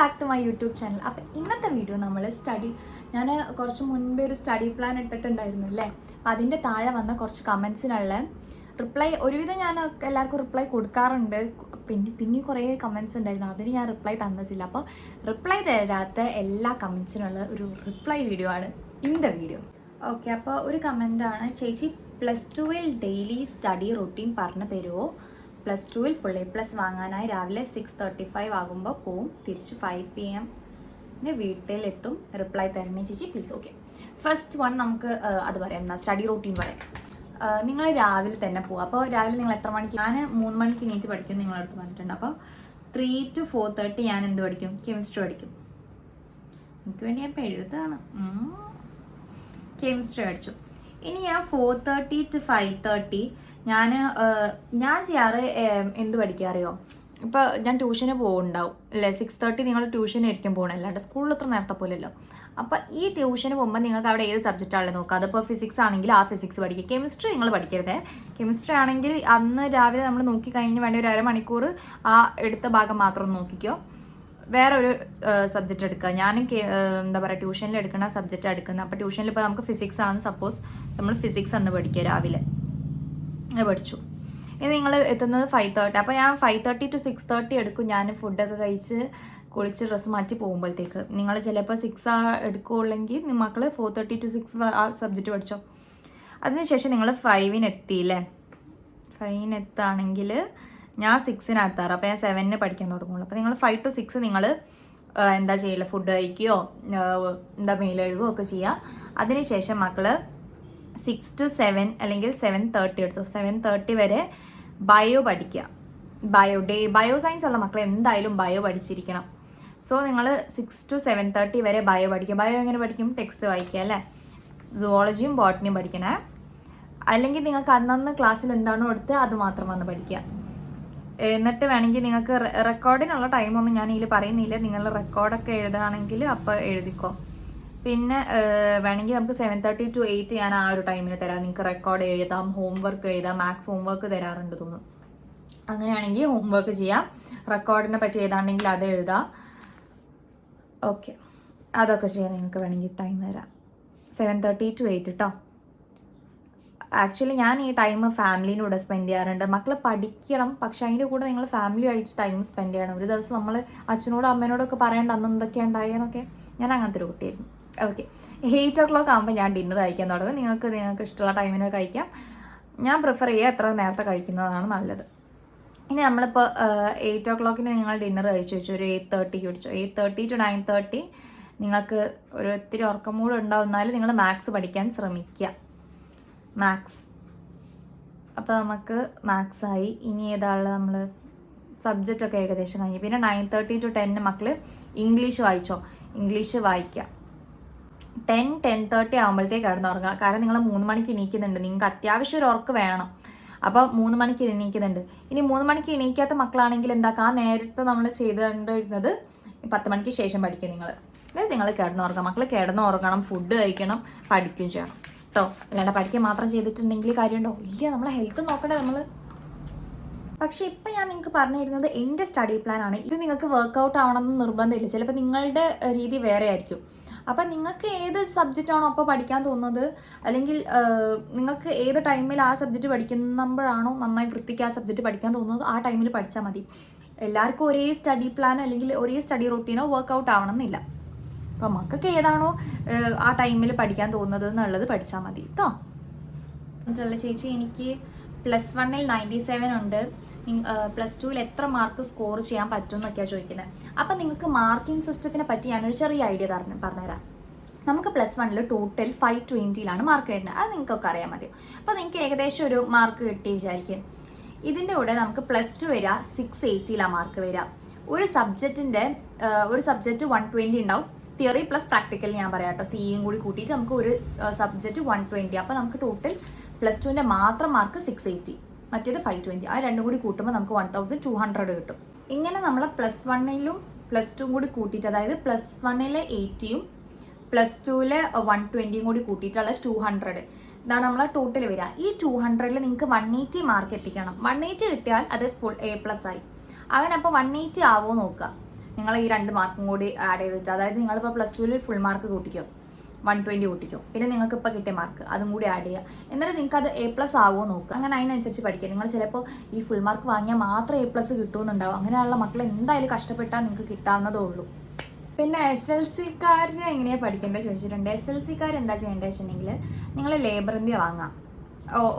Back to my YouTube channel. അപ്പോൾ ഇന്നത്തെ video നമ്മൾ ഞാൻ കുറച്ച് മുൻപേ ഒരു സ്റ്റഡി പ്ലാൻ ഇട്ടിട്ടുണ്ടായിരുന്നു അല്ലേ. അപ്പോൾ അതിൻ്റെ താഴെ വന്ന കുറച്ച് കമൻസിനുള്ള റിപ്ലൈ ഒരുവിധം ഞാൻ എല്ലാവർക്കും റിപ്ലൈ കൊടുക്കാറുണ്ട്. പിന്നെ കുറേ കമൻസ് ഉണ്ടായിരുന്നു, അതിന് ഞാൻ റിപ്ലൈ തന്നിട്ടില്ല. അപ്പോൾ റിപ്ലൈ തരാത്ത എല്ലാ കമൻസിനുള്ള ഒരു റിപ്ലൈ വീഡിയോ ആണ് ഇന്നത്തെ വീഡിയോ. ഓക്കെ, അപ്പോൾ ഒരു കമൻറ്റാണ്, ചേച്ചി +2 ഡെയിലി സ്റ്റഡി റൊട്ടീൻ പറഞ്ഞു തരുമോ? +2 ഫുൾ A+ വാങ്ങാനായി രാവിലെ 6:35 ആകുമ്പോൾ പോവും, തിരിച്ച് 5 PM വീട്ടിലെത്തും. റിപ്ലൈ തരണേ ചേച്ചി പ്ലീസ്. ഓക്കെ, ഫസ്റ്റ് വൺ നമുക്ക് അത് പറയാം, എന്നാ സ്റ്റഡി റൂട്ടീൻ പറയാം. നിങ്ങൾ രാവിലെ തന്നെ പോവുക. അപ്പോൾ രാവിലെ നിങ്ങൾ എത്ര മണിക്ക്? ഞാൻ 3 മണിക്ക് എണീറ്റ് പഠിക്കും നിങ്ങളടുത്ത് പറഞ്ഞിട്ടുണ്ട്. അപ്പോൾ 3 to 4:30 ഞാൻ എന്ത് പഠിക്കും? കെമിസ്ട്രി പഠിക്കും. എനിക്ക് വേണ്ടി ഞാൻ ഇപ്പോൾ എഴുതാണ്. കെമിസ്ട്രി പഠിച്ചു. ഇനി ഞാൻ 4:30 to 5:30 ഞാൻ ചെയ്യാറ് എന്ത് പഠിക്കാറിയോ? ഇപ്പോൾ ഞാൻ ട്യൂഷന് പോകുന്നുണ്ടാവും അല്ലേ, 6:30 നിങ്ങൾ ട്യൂഷനായിരിക്കും പോകണം, അല്ലാണ്ട് സ്കൂളിൽ അത്ര നേരത്തെ പോലല്ലോ. അപ്പോൾ ഈ ട്യൂഷന് പോകുമ്പോൾ നിങ്ങൾക്ക് അവിടെ ഏത് സബ്ജക്റ്റാണല്ലോ നോക്കുക. അതിപ്പോൾ ഫിസിക്സ് ആണെങ്കിൽ ആ ഫിസിക്സ് പഠിക്കുക. കെമിസ്ട്രി നിങ്ങൾ പഠിക്കരുത്. കെമിസ്ട്രി ആണെങ്കിൽ അന്ന് രാവിലെ നമ്മൾ നോക്കി കഴിഞ്ഞ് വേണ്ട ഒരു അരമണിക്കൂർ ആ എടുത്ത ഭാഗം മാത്രം നോക്കിക്കോ. വേറെ ഒരു സബ്ജക്റ്റ് എടുക്കുക. ഞാനും എന്താ പറയുക, ട്യൂഷനിൽ എടുക്കുന്ന സബ്ജക്റ്റ് എടുക്കുന്നത്. അപ്പോൾ ട്യൂഷനിൽ ഇപ്പോൾ നമുക്ക് ഫിസിക്സ് ആണ്, സപ്പോസ് നമ്മൾ ഫിസിക്സ് എന്ന് പഠിക്കുക രാവിലെ പഠിച്ചു. ഇനി നിങ്ങൾ എത്തുന്നത് 5:30. അപ്പോൾ ഞാൻ 5:30 to 6:30 എടുക്കും. ഞാൻ ഫുഡൊക്കെ കഴിച്ച് കുളിച്ച് ഡ്രസ്സ് മാറ്റി പോകുമ്പോഴത്തേക്ക്. നിങ്ങൾ ചിലപ്പോൾ 6 എടുക്കുകയുള്ളെങ്കിൽ മക്കൾ 4:30 to 6 ആ സബ്ജക്റ്റ് പഠിച്ചോ. അതിനുശേഷം നിങ്ങൾ 5 എത്തിയില്ലേ, 5 എത്താണെങ്കിൽ ഞാൻ 6 എത്താറ്. അപ്പോൾ ഞാൻ 7 പഠിക്കാൻ തുടങ്ങുള്ളൂ. അപ്പോൾ നിങ്ങൾ 5 to 6 നിങ്ങൾ എന്താ ചെയ്യില്ല, ഫുഡ് കഴിക്കുകയോ എന്താ മെയിലെഴുകുകയോ ഒക്കെ ചെയ്യുക. അതിനുശേഷം മക്കൾ 6 to 7 അല്ലെങ്കിൽ 7:30 എടുത്തു. 7:30 വരെ ബയോ പഠിക്കുക. ബയോ സയൻസ് ഉള്ള മക്കൾ എന്തായാലും ബയോ പഠിച്ചിരിക്കണം. സോ നിങ്ങൾ 6 to 7:30 വരെ ബയോ പഠിക്കുക. ബയോ എങ്ങനെ പഠിക്കും? ടെക്സ്റ്റ് വായിക്കുക അല്ലേ. സുവോളജിയും ബോട്ടണിയും പഠിക്കണേ. അല്ലെങ്കിൽ നിങ്ങൾക്ക് അന്നന്ന് ക്ലാസ്സിൽ എന്താണോ എടുത്ത് അത് മാത്രം വന്ന് പഠിക്കുക. എന്നിട്ട് വേണമെങ്കിൽ നിങ്ങൾക്ക് റെക്കോർഡിനുള്ള ടൈമൊന്നും ഞാൻ ഇതിൽ പറയുന്നില്ല. നിങ്ങൾ റെക്കോർഡൊക്കെ എഴുതുകയാണെങ്കിൽ അപ്പോൾ എഴുതിക്കോ. പിന്നെ വേണമെങ്കിൽ നമുക്ക് 7:30 to 8 ഞാൻ ആ ഒരു ടൈമിന് തരാം. നിങ്ങൾക്ക് റെക്കോർഡ് എഴുതാം, ഹോംവർക്ക് എഴുതാം. മാത്സ് ഹോംവർക്ക് തരാറുണ്ട് തോന്നുന്നു. അങ്ങനെയാണെങ്കിൽ ഹോംവർക്ക് ചെയ്യാം. റെക്കോർഡിനെ പറ്റി എഴുതാണെങ്കിൽ അത് എഴുതാം. ഓക്കെ, അതൊക്കെ ചെയ്യാൻ നിങ്ങൾക്ക് വേണമെങ്കിൽ ടൈം തരാം. 7:30 to 8 കേട്ടോ. ആക്ച്വലി ഞാൻ ഈ ടൈം ഫാമിലീൻ്റെ കൂടെ സ്പെൻഡ് ചെയ്യാറുണ്ട്. മക്കൾ പഠിക്കണം, പക്ഷെ അതിൻ്റെ കൂടെ നിങ്ങൾ ഫാമിലി ആയിട്ട് ടൈം സ്പെൻഡ് ചെയ്യണം. ഒരു ദിവസം നമ്മൾ അച്ഛനോടും അമ്മേനോടൊക്കെ പറയേണ്ട അന്ന് എന്തൊക്കെയാണ് ഉണ്ടായെന്നൊക്കെ. ഞാൻ അങ്ങനത്തെ ഒരു കുട്ടിയായിരുന്നു. ഓക്കെ, 8 o'clock ആകുമ്പോൾ ഞാൻ ഡിന്നർ കഴിക്കാൻ തുടങ്ങും. നിങ്ങൾക്ക് ഇഷ്ടമുള്ള ടൈമിന് കഴിക്കാം. ഞാൻ പ്രിഫർ ചെയ്യുക എത്ര നേരത്തെ കഴിക്കുന്നതാണ് നല്ലത്. ഇനി നമ്മളിപ്പോൾ 8 o'clock നിങ്ങൾ ഡിന്നർ കഴിച്ചു വെച്ചു, ഒരു 8:30 കുടിച്ചു. 8:30 to 9:30 നിങ്ങൾക്ക് ഒരു ഒത്തിരി ഉറക്കം മൂഡ് ഉണ്ടാവുന്നാലും നിങ്ങൾ മാത്സ് പഠിക്കാൻ ശ്രമിക്കുക. മാത്സ്, അപ്പോൾ നമുക്ക് മാത്സായി. ഇനി ഏതാളുള്ള നമ്മൾ സബ്ജക്റ്റൊക്കെ ഏകദേശം കഴിഞ്ഞു. പിന്നെ 9:30 to 10 മക്കൾ ഇംഗ്ലീഷ് വായിച്ചോ. ഇംഗ്ലീഷ് വായിക്കുക. 10-10:30 ആകുമ്പോഴത്തേക്ക് കിടന്നുറങ്ങുക. കാരണം നിങ്ങൾ 3 മണിക്ക് എണീക്കുന്നുണ്ട്, നിങ്ങൾക്ക് അത്യാവശ്യം ഒരു ഉറക്ക് വേണം. അപ്പോൾ 3 മണിക്ക് എണീക്കുന്നുണ്ട്. ഇനി 3 മണിക്ക് എണീക്കാത്ത മക്കളാണെങ്കിൽ എന്താക്കുക, ആ നേരത്തെ നമ്മൾ ചെയ്തുകൊണ്ടിരുന്നത് 10 മണിക്ക് ശേഷം പഠിക്കുക. നിങ്ങൾ കിടന്നുറങ്ങുക. മക്കൾ കിടന്നുറങ്ങണം, ഫുഡ് കഴിക്കണം, പഠിക്കുകയും ചെയ്യണം കേട്ടോ. അല്ലാണ്ട് പഠിക്കുക മാത്രം ചെയ്തിട്ടുണ്ടെങ്കിൽ കാര്യമുണ്ടോ? ഇല്ല, നമ്മളെ ഹെൽത്ത് നോക്കണ്ടേ നമ്മൾ. പക്ഷേ ഇപ്പം ഞാൻ നിങ്ങൾക്ക് പറഞ്ഞു തരുന്നത് എൻ്റെ സ്റ്റഡി പ്ലാൻ ആണ്. ഇത് നിങ്ങൾക്ക് വർക്കൗട്ട് ആവണമെന്ന് നിർബന്ധമില്ല. ചിലപ്പോൾ നിങ്ങളുടെ രീതി വേറെ ആയിരിക്കും. അപ്പം നിങ്ങൾക്ക് ഏത് സബ്ജക്റ്റാണോ അപ്പോൾ പഠിക്കാൻ തോന്നുന്നത്, അല്ലെങ്കിൽ നിങ്ങൾക്ക് ഏത് ടൈമിൽ ആ സബ്ജക്റ്റ് പഠിക്കുമ്പോഴാണോ നന്നായി വൃത്തിക്ക് ആ സബ്ജക്റ്റ് പഠിക്കാൻ തോന്നുന്നത്, ആ ടൈമിൽ പഠിച്ചാൽ മതി. എല്ലാവർക്കും ഒരേ സ്റ്റഡി പ്ലാൻ അല്ലെങ്കിൽ ഒരേ സ്റ്റഡി റൂട്ടീനോ വർക്കൗട്ട് ആവണമെന്നില്ല. അപ്പം മക്കൾക്ക് ഏതാണോ ആ ടൈമിൽ പഠിക്കാൻ തോന്നുന്നത് എന്നുള്ളത് പഠിച്ചാൽ മതി കേട്ടോ. എന്നിട്ടുള്ള ചേച്ചി, എനിക്ക് +1 97 ഉണ്ട്. +2 എത്ര മാർക്ക് സ്കോർ ചെയ്യാൻ പറ്റും എന്നൊക്കെയാണ് ചോദിക്കുന്നത്. അപ്പം നിങ്ങൾക്ക് മാർക്കിംഗ് സിസ്റ്റത്തിനെ പറ്റി ഞാനൊരു ചെറിയ ഐഡിയ പറഞ്ഞുതരാം. നമുക്ക് +1 ടോട്ടൽ 520 മാർക്ക് വരുന്നത്. അത് നിങ്ങൾക്കൊക്കെ അറിയാൻ മതി. അപ്പോൾ നിങ്ങൾക്ക് ഏകദേശം ഒരു മാർക്ക് കിട്ടി വിചാരിക്കും. ഇതിൻ്റെ കൂടെ നമുക്ക് +2 വരിക 680 മാർക്ക് വരിക. ഒരു സബ്ജക്റ്റ് 120 ഉണ്ടാവും. തിയറി പ്ലസ് പ്രാക്ടിക്കൽ ഞാൻ പറയാം കേട്ടോ. സിയും കൂടി കൂട്ടിയിട്ട് നമുക്ക് ഒരു സബ്ജക്റ്റ് 120. അപ്പോൾ നമുക്ക് ടോട്ടൽ +2 മാത്രം മാർക്ക് 680, മറ്റേത് 520. ആ രണ്ടും കൂടി കൂട്ടുമ്പോൾ നമുക്ക് 1200 കിട്ടും. ഇങ്ങനെ നമ്മൾ +1 +2 കൂടി കൂട്ടിയിട്ട്, അതായത് +1 80 +2 120 കൂടി കൂട്ടിയിട്ടുള്ള 200, ഇതാണ് നമ്മളെ ടോട്ടൽ വരിക. ഈ 200 നിങ്ങൾക്ക് 180 മാർക്ക് എത്തിക്കണം. 180 കിട്ടിയാൽ അത് ഫുൾ A+ ആയി. അങ്ങനെ അപ്പോൾ 180 ആവുമോ നോക്കുക. നിങ്ങൾ ഈ 2 മാർക്കും കൂടി ആഡ് ചെയ്തിട്ട്, അതായത് നിങ്ങളിപ്പോൾ +2 ഫുൾ മാർക്ക് കൂട്ടിക്കോ, 120 കൂട്ടിക്കോ, പിന്നെ നിങ്ങൾക്ക് ഇപ്പോൾ കിട്ടിയ മാർക്ക് അതും കൂടി ആഡ് ചെയ്യുക. എന്നിട്ട് നിങ്ങൾക്ക് അത് A+ ആവുമോ നോക്കുക. അങ്ങനെ അതിനനുസരിച്ച് പഠിക്കുക. നിങ്ങൾ ചിലപ്പോൾ ഈ ഫുൾ മാർക്ക് വാങ്ങിയാൽ മാത്രം A+ കിട്ടുമെന്നുണ്ടാവും. അങ്ങനെയുള്ള മക്കൾ എന്തായാലും കഷ്ടപ്പെട്ടാൽ നിങ്ങൾക്ക് കിട്ടാവുന്നതേ ഉള്ളൂ. പിന്നെ SLC-ക്കാരനെ എങ്ങനെയാണ് പഠിക്കേണ്ടത് ചോദിച്ചിട്ടുണ്ട്. SLC-ക്കാർ എന്താ ചെയ്യേണ്ടത് വെച്ചിട്ടുണ്ടെങ്കിൽ നിങ്ങൾ ലേബർ ഇന്ത്യ വാങ്ങാം,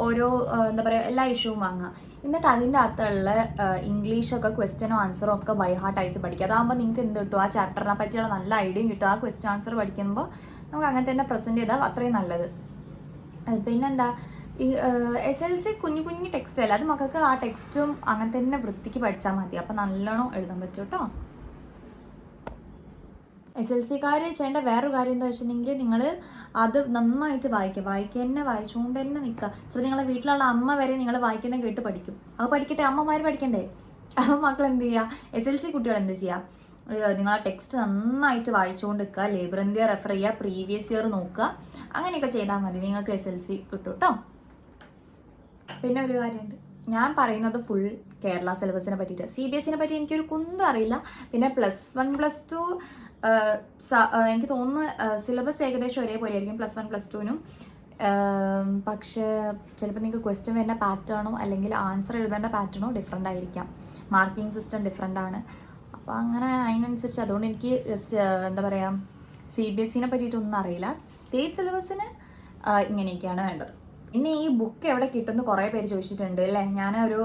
ഓരോ എന്താ പറയുക എല്ലാ ഇഷ്യൂവും വാങ്ങുക. എന്നിട്ട് അതിൻ്റെ അകത്തുള്ള ഇംഗ്ലീഷൊക്കെ ക്വസ്റ്റ്യനും ആൻസറും ഒക്കെ ബൈ ഹാർട്ടായിട്ട് പഠിക്കുക. അതാകുമ്പോൾ നിങ്ങൾക്ക് എന്ത് കിട്ടും, ആ ചാപ്റ്ററിനെ പറ്റിയുള്ള നല്ല ഐഡിയയും കിട്ടും. ആ ക്വസ്റ്റ്യൻ ആൻസർ പഠിക്കുമ്പോൾ നമുക്ക് അങ്ങനെ തന്നെ പ്രസൻറ്റ് ചെയ്താൽ അത്രയും നല്ലത്. പിന്നെന്താ, ഈ SLC കുഞ്ഞു കുഞ്ഞു ടെക്സ്റ്റ് അല്ല, അത് മക്കൾക്ക് ആ ടെക്സ്റ്റും അങ്ങനെ തന്നെ വൃത്തിക്ക് പഠിച്ചാൽ മതി. അപ്പോൾ നല്ലോണം എഴുതാൻ പറ്റും കേട്ടോ. SLC-ക്കാർ ചെയ്യേണ്ട വേറൊരു കാര്യം എന്താ വെച്ചിട്ടുണ്ടെങ്കിൽ നിങ്ങൾ അത് നന്നായിട്ട് വായിച്ചുകൊണ്ട് തന്നെ നിൽക്കുക. ചിലപ്പോൾ നിങ്ങളെ വീട്ടിലുള്ള അമ്മ വരെ നിങ്ങൾ വായിക്കുന്ന കേട്ട് പഠിക്കും. അത് പഠിക്കട്ടെ, അമ്മമാർ പഠിക്കണ്ടേ? അപ്പോൾ മക്കൾ എന്ത് ചെയ്യുക, SLC കുട്ടികൾ എന്ത് ചെയ്യുക, നിങ്ങൾ ആ ടെക്സ്റ്റ് നന്നായിട്ട് വായിച്ചുകൊണ്ട് നിൽക്കുക, ലേബർ ഇന്ത്യ റെഫർ ചെയ്യുക, പ്രീവിയസ് ഇയർ നോക്കുക. അങ്ങനെയൊക്കെ ചെയ്താൽ മതി, നിങ്ങൾക്ക് SLC കിട്ടും കേട്ടോ. പിന്നെ ഒരു കാര്യമുണ്ട്, ഞാൻ പറയുന്നത് ഫുൾ കേരള സിലബസിനെ പറ്റിയിട്ട്. CBSE പറ്റി എനിക്കൊരു കുന്തും അറിയില്ല. പിന്നെ +1 +2 എനിക്ക് തോന്നുന്നു സിലബസ് ഏകദേശം ഒരേപോലെ ആയിരിക്കും +1 +2നും. പക്ഷേ ചിലപ്പോൾ നിങ്ങൾക്ക് ക്വസ്റ്റ്യൻ വരുന്ന പാറ്റേണോ അല്ലെങ്കിൽ ആൻസർ എഴുതേണ്ട പാറ്റേണോ ഡിഫറെൻ്റ് ആയിരിക്കാം. മാർക്കിംഗ് സിസ്റ്റം ഡിഫറെൻ്റ് ആണ്. അപ്പോൾ അങ്ങനെ അതിനനുസരിച്ച്, അതുകൊണ്ട് എനിക്ക് എന്താ പറയുക, CBSE പറ്റിയിട്ടൊന്നും അറിയില്ല. സ്റ്റേറ്റ് സിലബസിന് ഇങ്ങനെയൊക്കെയാണ് വേണ്ടത്. പിന്നെ ഈ ബുക്ക് എവിടെ കിട്ടുമെന്ന് കുറേ പേര് ചോദിച്ചിട്ടുണ്ട് അല്ലേ. ഞാനൊരു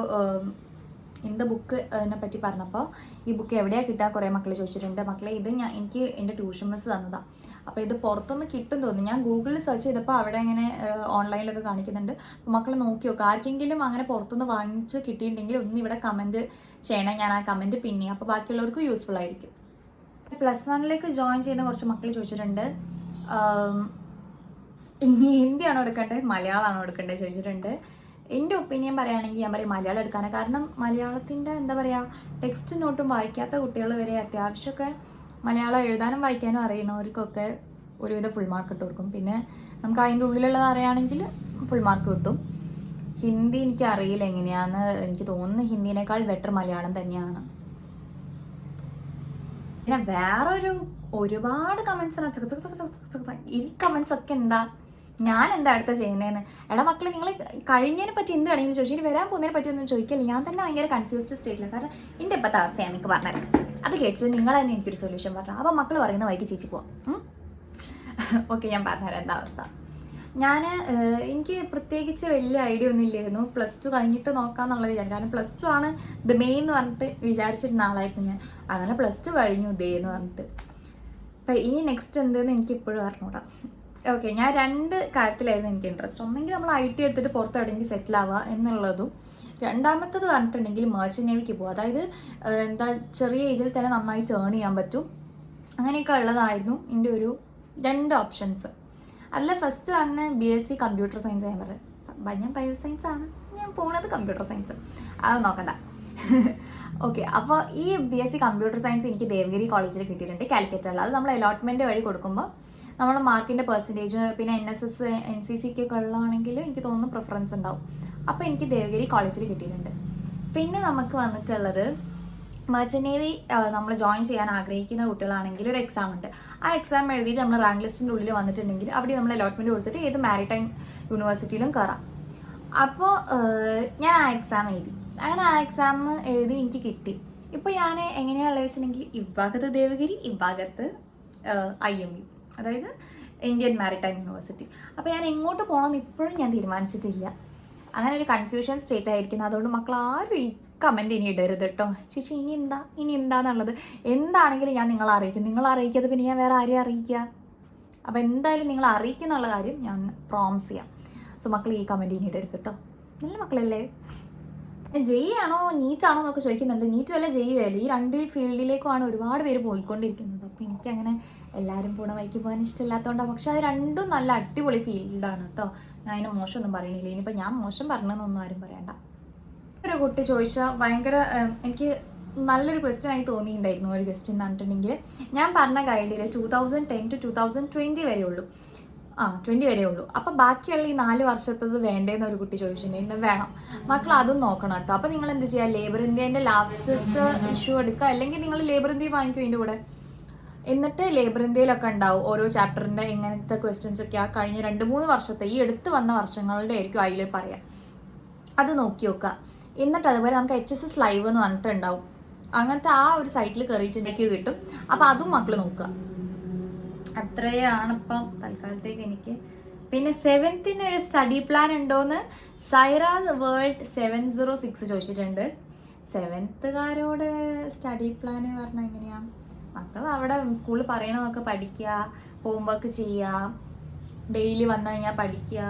ഇന്ന ബുക്ക് പറ്റി പറഞ്ഞപ്പോൾ ഈ ബുക്ക് എവിടെയാണ് കിട്ടുക കുറേ മക്കൾ ചോദിച്ചിട്ടുണ്ട്. മക്കളെ, ഇത് എനിക്ക് എൻ്റെ ട്യൂഷൻ മിസ് തന്നതാണ്. അപ്പോൾ ഇത് പുറത്തൊന്ന് കിട്ടും തോന്നുന്നു. ഞാൻ ഗൂഗിളിൽ സെർച്ച് ചെയ്തപ്പോൾ അവിടെ ഇങ്ങനെ ഓൺലൈനിലൊക്കെ കാണിക്കുന്നുണ്ട്. അപ്പോൾ മക്കൾ നോക്കി നോക്കുക. ആർക്കെങ്കിലും അങ്ങനെ പുറത്തുനിന്ന് വാങ്ങിച്ച് കിട്ടിയിട്ടുണ്ടെങ്കിൽ ഒന്ന് ഇവിടെ കമൻറ്റ് ചെയ്യണം. ഞാൻ ആ കമൻറ്റ് പിന്നെ, അപ്പോൾ ബാക്കിയുള്ളവർക്ക് യൂസ്ഫുൾ ആയിരിക്കും. +1 ജോയിൻ ചെയ്യുന്ന കുറച്ച് മക്കൾ ചോദിച്ചിട്ടുണ്ട്, ഇനി ഹിന്ദിയാണോ എടുക്കേണ്ടത് മലയാളമാണോ എടുക്കേണ്ടത് ചോദിച്ചിട്ടുണ്ട്. എൻ്റെ ഒപ്പീനിയൻ പറയുകയാണെങ്കിൽ ഞാൻ പറയും മലയാളം എടുക്കാനാണ്. കാരണം മലയാളത്തിൻ്റെ എന്താ പറയുക, ടെക്സ്റ്റ് നോട്ടും വായിക്കാത്ത കുട്ടികൾ വരെ അത്യാവശ്യമൊക്കെ മലയാളം എഴുതാനും വായിക്കാനും അറിയണവർക്കൊക്കെ ഒരുവിധം ഫുൾ മാർക്ക് ഇട്ട് കൊടുക്കും. പിന്നെ നമുക്ക് അതിൻ്റെ ഉള്ളിലുള്ളത് അറിയുകയാണെങ്കിൽ ഫുൾ മാർക്ക് കിട്ടും. ഹിന്ദി എനിക്ക് അറിയില്ല എങ്ങനെയാണെന്ന്. എനിക്ക് തോന്നുന്നു ഹിന്ദിനേക്കാൾ ബെറ്റർ മലയാളം തന്നെയാണ്. പിന്നെ വേറൊരു ഒരുപാട് കമൻസാണ്. ഈ കമൻസ് ഒക്കെ എന്താ, ഞാൻ എന്താ അടുത്ത ചെയ്യുന്നതെന്ന്. എടാ മക്കളെ, നിങ്ങൾ കഴിഞ്ഞതിനെ പറ്റി എന്ത് വേണമെങ്കിലും ചോദിച്ചു, ഇനി വരാൻ പോകുന്നതിനെ പറ്റി ഒന്നും ചോദിക്കില്ല. ഞാൻ തന്നെ ഭയങ്കര കൺഫ്യൂസ്ഡ് സ്റ്റേറ്റിലാണ്. കാരണം എൻ്റെ ഇപ്പോഴത്തെ അവസ്ഥയാണ് എനിക്ക് പറഞ്ഞത്. അത് കേട്ടിട്ട് നിങ്ങൾ തന്നെ എനിക്കൊരു സൊല്യൂഷൻ പറഞ്ഞു. അപ്പോൾ മക്കൾ പറയുന്ന വൈകി ചേച്ചി പോവാം. ഓക്കെ, ഞാൻ പറഞ്ഞുതരാം എന്താ അവസ്ഥ. എനിക്ക് പ്രത്യേകിച്ച് വലിയ ഐഡിയ ഒന്നും ഇല്ലായിരുന്നു. +2 കഴിഞ്ഞിട്ട് നോക്കാമെന്നുള്ള വിചാരം. കാരണം +2 ആണ് ദ മെയിൻ എന്ന് പറഞ്ഞിട്ട് വിചാരിച്ചിരുന്ന ആളായിരുന്നു ഞാൻ. അങ്ങനെ +2 കഴിഞ്ഞു ദേ എന്ന് പറഞ്ഞിട്ട്. അപ്പം ഇനി നെക്സ്റ്റ് എന്തെന്ന് എനിക്കിപ്പോഴും അറിഞ്ഞൂടാ. ഓക്കെ, ഞാൻ 2 കാര്യത്തിലായിരുന്നു എനിക്ക് ഇൻട്രസ്റ്റ്. ഒന്നെങ്കിൽ നമ്മൾ IT എടുത്തിട്ട് പുറത്ത് എവിടെയെങ്കിലും സെറ്റിൽ ആവുക എന്നുള്ളതും, രണ്ടാമത്തത് പറഞ്ഞിട്ടുണ്ടെങ്കിൽ മെർച്ചൻ്റ് നേവിക്ക് പോകുക. അതായത് എന്താ, ചെറിയ ഏജിൽ തന്നെ നന്നായിട്ട് ഏൺ ചെയ്യാൻ പറ്റും. അങ്ങനെയൊക്കെ ഉള്ളതായിരുന്നു എൻ്റെ ഒരു 2 ഓപ്ഷൻസ്. അതിൽ ഫസ്റ്റ് ആണ് BSc കമ്പ്യൂട്ടർ സയൻസ്. ഞാൻ പറഞ്ഞത് ഞാൻ ബയോ സയൻസ് ആണ്, ഞാൻ പോകുന്നത് കമ്പ്യൂട്ടർ സയൻസ്, അത് നോക്കണ്ട. ഓക്കെ, അപ്പോൾ ഈ BSc കമ്പ്യൂട്ടർ സയൻസ് എനിക്ക് ദേവഗിരി കോളേജിൽ കിട്ടിയിട്ടുണ്ട്, കാലിക്കറ്റിൽ. അത് നമ്മൾ അലോട്ട്മെൻറ്റ് വഴി കൊടുക്കുമ്പോൾ നമ്മൾ മാർക്കിൻ്റെ പെർസെൻറ്റേജ്, പിന്നെ NSS NCC ഒക്കെ ഉള്ളതാണെങ്കിൽ എനിക്ക് തോന്നുന്നു പ്രിഫറൻസ് ഉണ്ടാവും. അപ്പോൾ എനിക്ക് ദേവഗിരി കോളേജിൽ കിട്ടിയിട്ടുണ്ട്. പിന്നെ നമുക്ക് വന്നിട്ടുള്ളത് മെർച്ചൻ്റ് നേവി നമ്മൾ ജോയിൻ ചെയ്യാൻ ആഗ്രഹിക്കുന്ന കുട്ടികളാണെങ്കിൽ ഒരു എക്സാം ഉണ്ട്. ആ എക്സാം എഴുതിയിട്ട് നമ്മൾ റാങ്ക് ലിസ്റ്റിൻ്റെ ഉള്ളിൽ വന്നിട്ടുണ്ടെങ്കിൽ അവിടെ നമ്മൾ അലോട്ട്മെൻറ്റ് കൊടുത്തിട്ട് ഏത് മാരിടൈം യൂണിവേഴ്സിറ്റിയിലും കയറാം. അപ്പോൾ ഞാൻ ആ എക്സാം എഴുതി. അങ്ങനെ ആ എക്സാം എഴുതി എനിക്ക് കിട്ടി. ഇപ്പോൾ ഞാൻ എങ്ങനെയാണുള്ളത് വെച്ചിട്ടുണ്ടെങ്കിൽ ഇഭാഗത്ത് ദേവഗിരി, ഇഭാഗത്ത് IMU, അതായത് ഇന്ത്യൻ മാരിടൈം യൂണിവേഴ്സിറ്റി. അപ്പോൾ ഞാൻ എങ്ങോട്ട് പോകണമെന്ന് ഇപ്പോഴും ഞാൻ തീരുമാനിച്ചിട്ടില്ല. അങ്ങനെ ഒരു കൺഫ്യൂഷൻ സ്റ്റേറ്റ് ആയിരിക്കുന്നത്. അതുകൊണ്ട് മക്കൾ ആരും ഈ കമൻറ്റ് ഇനി ഇടരുത് കേട്ടോ. ചേച്ചി ഇനി എന്താണെന്നുള്ളത് എന്താണെങ്കിലും ഞാൻ നിങ്ങളെ അറിയിക്കും. നിങ്ങളെ അറിയിക്കാതെ പിന്നെ ഞാൻ വേറെ ആരെയും അറിയിക്കുക? അപ്പോൾ എന്തായാലും നിങ്ങൾ അറിയിക്കുന്നുള്ള കാര്യം ഞാൻ പ്രോമിസ് ചെയ്യാം. സോ മക്കൾ ഈ കമൻറ്റ് ഇനി ഇടരുത് കേട്ടോ. നല്ല മക്കളല്ലേ. JEE ആണോ നീറ്റാണോ എന്നൊക്കെ ചോദിക്കുന്നുണ്ട്. നീറ്റും അല്ല JEE അല്ല, ഈ 2 ഫീൽഡിലേക്കുമാണ് ഒരുപാട് പേര് പോയിക്കൊണ്ടിരിക്കുന്നത്. അപ്പോൾ എനിക്കങ്ങനെ എല്ലാവരും പോണ വഴിക്ക് പോകാൻ ഇഷ്ടമില്ലാത്തതുകൊണ്ടാണ്. പക്ഷെ അത് രണ്ടും നല്ല അടിപൊളി ഫീൽഡാണ് കേട്ടോ. ഞാൻ അതിനെ മോശമൊന്നും പറയണില്ല. ഇനിയിപ്പോൾ ഞാൻ മോശം പറഞ്ഞതെന്നൊന്നും ആരും പറയണ്ട. ഒരു കുട്ടി ചോദിച്ചാൽ ഭയങ്കര എനിക്ക് നല്ലൊരു ക്വസ്റ്റ്യൻ ആയി തോന്നിയിട്ടുണ്ടായിരുന്നു. ഒരു ക്വസ്റ്റ്യൻ എന്ന് പറഞ്ഞിട്ടുണ്ടെങ്കിൽ, ഞാൻ പറഞ്ഞ ഗൈഡിൽ 2010 to 2020 വരെ ഉള്ളൂ. 20 വരെ ഉള്ളൂ. അപ്പോൾ ബാക്കിയുള്ള ഈ 4 വർഷത്തത് വേണ്ടേന്ന് ഒരു കുട്ടി ചോദിച്ചിട്ടുണ്ടെങ്കിൽ വേണം. മക്കൾ അതും നോക്കണം കേട്ടോ. അപ്പോൾ നിങ്ങൾ എന്ത് ചെയ്യുക, ലേബർ ഇന്ത്യൻ്റെ ലാസ്റ്റത്തെ ഇഷ്യൂ എടുക്കുക, അല്ലെങ്കിൽ നിങ്ങൾ ലേബർ ഇന്ത്യ വാങ്ങിക്കും ഇതിൻ്റെ കൂടെ. എന്നിട്ട് ലേബർ ഇന്ത്യയിലൊക്കെ ഉണ്ടാവും ഓരോ ചാപ്റ്ററിൻ്റെ ഇങ്ങനത്തെ ക്വസ്റ്റ്യൻസ് ഒക്കെ ആ കഴിഞ്ഞ 2-3 വർഷത്തെ ഈ എടുത്ത് വന്ന വർഷങ്ങളുടെ ആയിരിക്കും അതിൽ പറയാം. അത് നോക്കി നോക്കുക. എന്നിട്ട് അതുപോലെ നമുക്ക് HSS ലൈവ് എന്ന് പറഞ്ഞിട്ടുണ്ടാവും. അങ്ങനത്തെ ആ ഒരു സൈറ്റിൽ കയറിയിട്ടുണ്ടെങ്കിൽ കിട്ടും. അപ്പോൾ അതും മക്കൾ നോക്കുക. അത്രയാണ് ഇപ്പം തൽക്കാലത്തേക്ക് എനിക്ക്. പിന്നെ 7th ഒരു സ്റ്റഡി പ്ലാൻ ഉണ്ടോയെന്ന് സൈറാസ് വേൾഡ് 706 ചോദിച്ചിട്ടുണ്ട്. 7th സ്റ്റഡി പ്ലാൻ പറഞ്ഞാൽ എങ്ങനെയാണ്? മക്കൾ അവിടെ സ്കൂളിൽ പറയണതൊക്കെ പഠിക്കുക, ഹോംവർക്ക് ചെയ്യുക, ഡെയിലി വന്നു കഴിഞ്ഞാൽ പഠിക്കുക,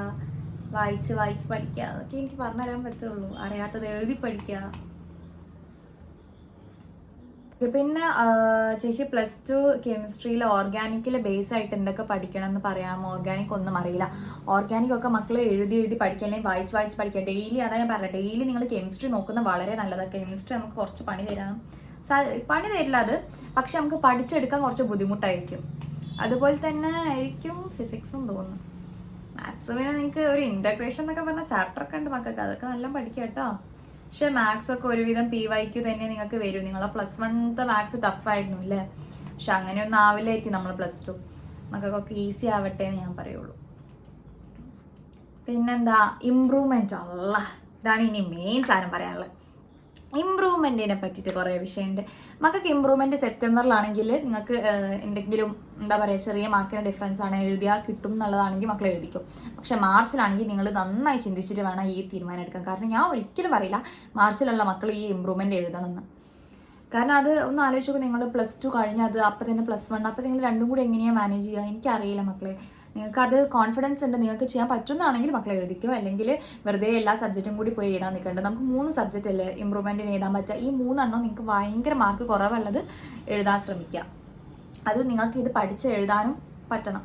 വായിച്ച് പഠിക്കുക, അതൊക്കെ എനിക്ക് പറഞ്ഞു തരാൻ പറ്റുള്ളൂ. അറിയാത്തത് എഴുതി പഠിക്കുക. പിന്നെ ചേച്ചി +2 കെമിസ്ട്രിയിൽ ഓർഗാനിക്കിൽ ബേസ് ആയിട്ട് എന്തൊക്കെ പഠിക്കണം എന്ന് പറയാമോ? ഓർഗാനിക് ഒന്നും അറിയില്ല. ഓർഗാനിക് ഒക്കെ മക്കൾ എഴുതി പഠിക്കുക, അല്ലെങ്കിൽ വായിച്ച് പഠിക്കുക. ഡെയിലി അതാ ഞാൻ പറഞ്ഞത്, ഡെയിലി നിങ്ങൾ കെമിസ്ട്രി നോക്കുന്നത് വളരെ നല്ലതാണ്. കെമിസ്ട്രി നമുക്ക് കുറച്ച് പണി തരില്ല അത്, പക്ഷെ നമുക്ക് പഠിച്ചെടുക്കാൻ കുറച്ച് ബുദ്ധിമുട്ടായിരിക്കും. അതുപോലെ തന്നെ ആയിരിക്കും ഫിസിക്സും തോന്നുന്നു. മാത്സ് പിന്നെ നിങ്ങൾക്ക് ഒരു ഇൻ്റഗ്രേഷൻ എന്നൊക്കെ പറഞ്ഞ ചാപ്റ്ററൊക്കെ ഉണ്ട് മക്കൾക്ക്, അതൊക്കെ നല്ല പഠിക്കുക കേട്ടോ. പക്ഷെ മാത്സ് ഒക്കെ ഒരുവിധം PYQ തന്നെ നിങ്ങൾക്ക് വരും. നിങ്ങളെ +1 മാത്സ് ടഫായിരുന്നു അല്ലേ? പക്ഷെ അങ്ങനെയൊന്നും ആവില്ലായിരിക്കും നമ്മൾ +2. മക്കൾക്കൊക്കെ ഈസി ആവട്ടെ എന്ന് ഞാൻ പറയുള്ളൂ. പിന്നെന്താ ഇമ്പ്രൂവ്മെൻറ്റ്. ഇതാണ് ഇനി മെയിൻ സാധനം പറയാനുള്ളത്. ഇമ്പ്രൂവ്മെൻറ്റിനെ പറ്റിയിട്ട് കുറേ വിഷയമുണ്ട്. മക്കൾക്ക് ഇമ്പ്രൂവ്മെൻറ്റ് സെപ്റ്റംബറിലാണെങ്കിൽ നിങ്ങൾക്ക് എന്തെങ്കിലും എന്താ പറയുക ചെറിയ മാർക്കിന് ഡിഫറൻസ് ആണ് എഴുതിയാൽ കിട്ടും എന്നുള്ളതാണെങ്കിൽ മക്കൾ എഴുതിക്കും. പക്ഷെ മാർച്ചിലാണെങ്കിൽ നിങ്ങൾ നന്നായി ചിന്തിച്ചിട്ട് വേണം ഈ തീരുമാനം എടുക്കാൻ. കാരണം ഞാൻ ഒരിക്കലും പറയില്ല മാർച്ചിലുള്ള മക്കൾ ഈ ഇമ്പ്രൂവ്മെൻറ്റ് എഴുതണമെന്ന്. കാരണം അത് ഒന്ന് ആലോചിച്ച് നോക്കുക, നിങ്ങൾ +2 കഴിഞ്ഞത് അപ്പോൾ തന്നെ +1, അപ്പോൾ നിങ്ങൾ രണ്ടും കൂടി എങ്ങനെയാണ് മാനേജ് ചെയ്യുക? എനിക്കറിയില്ല മക്കളെ. നിങ്ങൾക്കത് കോൺഫിഡൻസ് ഉണ്ട്, നിങ്ങൾക്ക് ചെയ്യാൻ പറ്റുന്നതാണെങ്കിൽ മക്കളെ എഴുതിക്കോ, അല്ലെങ്കിൽ വെറുതെ എല്ലാ സബ്ജക്റ്റും കൂടി പോയി എഴുതാൻ നിൽക്കേണ്ടത്. നമുക്ക് 3 സബ്ജക്റ്റ് അല്ലേ ഇമ്പ്രൂവ്മെൻറ്റിന് എഴുതാൻ പറ്റുക. ഈ 3 നിങ്ങൾക്ക് ഭയങ്കര മാർക്ക് കുറവുള്ളത് എഴുതാൻ ശ്രമിക്കുക. അത് നിങ്ങൾക്ക് ഇത് പഠിച്ച് എഴുതാനും പറ്റണം.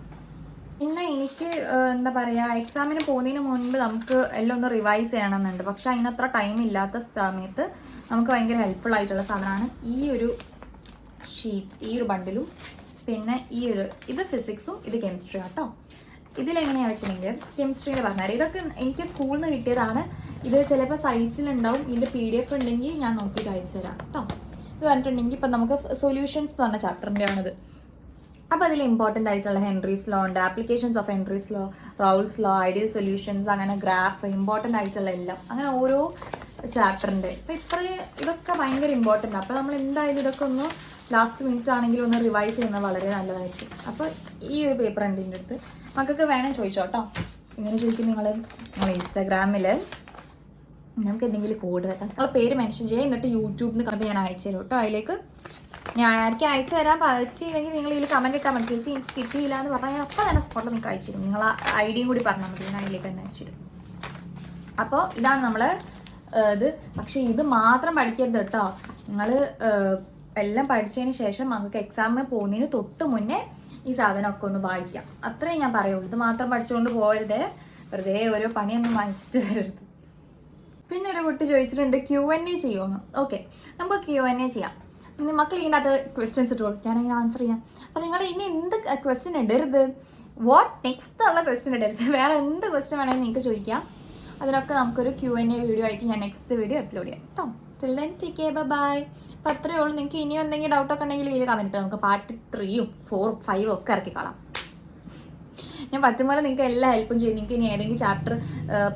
പിന്നെ എനിക്ക് എന്താ പറയുക, എക്സാമിന് പോകുന്നതിന് മുൻപ് നമുക്ക് എല്ലാം ഒന്ന് റിവൈസ് ചെയ്യണമെന്നുണ്ട്. പക്ഷെ അതിനത്ര ടൈം ഇല്ലാത്ത സമയത്ത് നമുക്ക് ഭയങ്കര ഹെൽപ്ഫുൾ ആയിട്ടുള്ള സാധനമാണ് ഈ ഒരു ഷീറ്റ്, ഈ ഒരു ബണ്ടിലും പിന്നെ ഇത് ഫിസിക്സും ഇത് കെമിസ്ട്രി കേട്ടോ. ഇതിലെങ്ങനെയാണെന്ന് വെച്ചിട്ടുണ്ടെങ്കിൽ കെമിസ്ട്രിയിൽ പറഞ്ഞാൽ ഇതൊക്കെ എനിക്ക് സ്കൂളിൽ നിന്ന് കിട്ടിയതാണ്. ഇത് ചിലപ്പോൾ സൈറ്റിലുണ്ടാവും. ഇതിൻ്റെ PDF ഉണ്ടെങ്കിൽ ഞാൻ നോക്കിയിട്ട് അയച്ചു തരാം കേട്ടോ. ഇത് പറഞ്ഞിട്ടുണ്ടെങ്കിൽ ഇപ്പം നമുക്ക് സൊല്യൂഷൻസ് എന്ന് പറഞ്ഞ ചാപ്റ്ററിൻ്റെ ആണിത്. അപ്പോൾ അതിൽ ഇമ്പോർട്ടൻ്റ് ആയിട്ടുള്ള ഹെൻറീസ് ലോ ഉണ്ട്, applications of Henry's law, റൗൾസ് law, ideal solutions, അങ്ങനെ ഗ്രാഫ്, ഇമ്പോർട്ടൻ്റ് ആയിട്ടുള്ള എല്ലാം, അങ്ങനെ ഓരോ ചാപ്റ്ററിൻ്റെ. അപ്പോൾ ഇതൊക്കെ ഭയങ്കര ഇമ്പോർട്ടൻ്റ്. അപ്പോൾ നമ്മൾ എന്തായാലും ഇതൊക്കെ ഒന്ന് ലാസ്റ്റ് മിനിറ്റ് ആണെങ്കിലും ഒന്ന് റിവൈസ് ചെയ്യുന്നത് വളരെ നല്ലതായിരിക്കും. അപ്പോൾ ഈ ഒരു പേപ്പർ ഉണ്ട് എൻ്റെ അടുത്ത്, മക്കൾക്ക് വേണം ചോദിച്ചോ കേട്ടോ. ഇങ്ങനെ ചോദിക്കും നിങ്ങൾ ഇൻസ്റ്റാഗ്രാമിൽ നമുക്ക് എന്തെങ്കിലും കോഡ് തരാം, നിങ്ങളുടെ പേര് മെൻഷൻ ചെയ്യുക, എന്നിട്ട് യൂട്യൂബിൽ നിന്ന് കണ്ടപ്പോൾ ഞാൻ അയച്ചു തരും കേട്ടോ. അതിലേക്ക് ഞാൻ ആർക്കും അയച്ചു തരാൻ പറ്റിയില്ലെങ്കിൽ നിങ്ങൾ ഇതിൽ കമൻറ്റ് ഇട്ടാൽ മതി. ചേച്ചി എനിക്ക് കിട്ടിയില്ല എന്ന് പറഞ്ഞാൽ ഞാൻ അപ്പോൾ തന്നെ സ്പോട്ടിൽ നിങ്ങൾക്ക് അയച്ചു തരും. നിങ്ങൾ ആ ID കൂടി പറഞ്ഞാൽ മതി, ഞാൻ അതിലേക്ക് തന്നെ അയച്ചു തരും. അപ്പോൾ ഇതാണ് നമ്മൾ ഇത്. പക്ഷേ ഇത് മാത്രം പഠിക്കരുത് കേട്ടോ. നിങ്ങൾ എല്ലാം പഠിച്ചതിന് ശേഷം നമുക്ക് എക്സാമിന് പോകുന്നതിന് തൊട്ട് മുന്നേ ഈ സാധനമൊക്കെ ഒന്ന് വായിക്കാം. അത്രയും ഞാൻ പറയുള്ളൂ. ഇത് മാത്രം പഠിച്ചുകൊണ്ട് പോകരുത്, വെറുതെ ഓരോ പണിയൊന്നും വാങ്ങിച്ചിട്ട് വരരുത്. പിന്നെ ഒരു കുട്ടി ചോദിച്ചിട്ടുണ്ട് Q&A ചെയ്യുമെന്ന്. ഓക്കെ, നമുക്ക് Q&A ചെയ്യാം. മക്കൾ ഇതിനകത്ത് ക്വസ്റ്റ്യൻസ് ഇട്ട് കൊടുക്കും, ഞാനതിന് ആൻസർ ചെയ്യാം. അപ്പോൾ നിങ്ങൾ ഇനി എന്ത് ക്വസ്റ്റ്യൻ ഇടരുത്, വാട്ട് നെക്സ്റ്റ് ഉള്ള ക്വസ്റ്റ്യൻ ഇടരുത്. വേറെ എന്ത് ക്വസ്റ്റ്യൻ വേണമെങ്കിൽ നിങ്ങൾക്ക് ചോദിക്കാം. അതിനൊക്കെ നമുക്കൊരു Q&A വീഡിയോ ആയിട്ട് ഞാൻ നെക്സ്റ്റ് വീഡിയോ അപ്ലോഡ് ചെയ്യാം കേട്ടോ. Till then, take care, bye. അപ്പോൾ അത്രയേ ഉള്ളൂ. നിങ്ങൾക്ക് ഇനിയും എന്തെങ്കിലും ഡൗട്ടൊക്കെ ഉണ്ടെങ്കിൽ ഇതിൽ കമൻറ്റ് ഇട്ടാൽ നമുക്ക് പാർട്ട് 3ഉം 4ഉം 5ഉം ഒക്കെ ഇറക്കിക്കളാം. ഞാൻ പറ്റുമ്പോൾ നിങ്ങൾക്ക് എല്ലാ ഹെൽപ്പും ചെയ്യും. നിങ്ങൾക്ക് ഇനി ഏതെങ്കിലും ചാപ്റ്റർ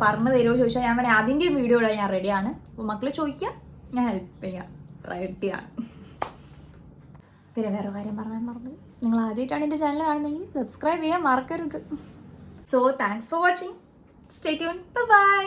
പറഞ്ഞു തരുമോ ചോദിച്ചാൽ ഞാൻ വേണേൽ അതിൻ്റെയും വീഡിയോ ഇടാൻ ഞാൻ റെഡിയാണ്. അപ്പോൾ മക്കൾ ചോദിക്കുക, ഞാൻ ഹെൽപ്പ് ചെയ്യാം, റെഡിയാണ്. പിന്നെ വേറെ കാര്യം പറയാൻ മറന്നു, നിങ്ങൾ ആദ്യമായിട്ടാണ് എൻ്റെ ചാനൽ കാണുന്നതെങ്കിൽ സബ്സ്ക്രൈബ് ചെയ്യാൻ മറക്കരുത്. So thanks for watching. Stay tune. By.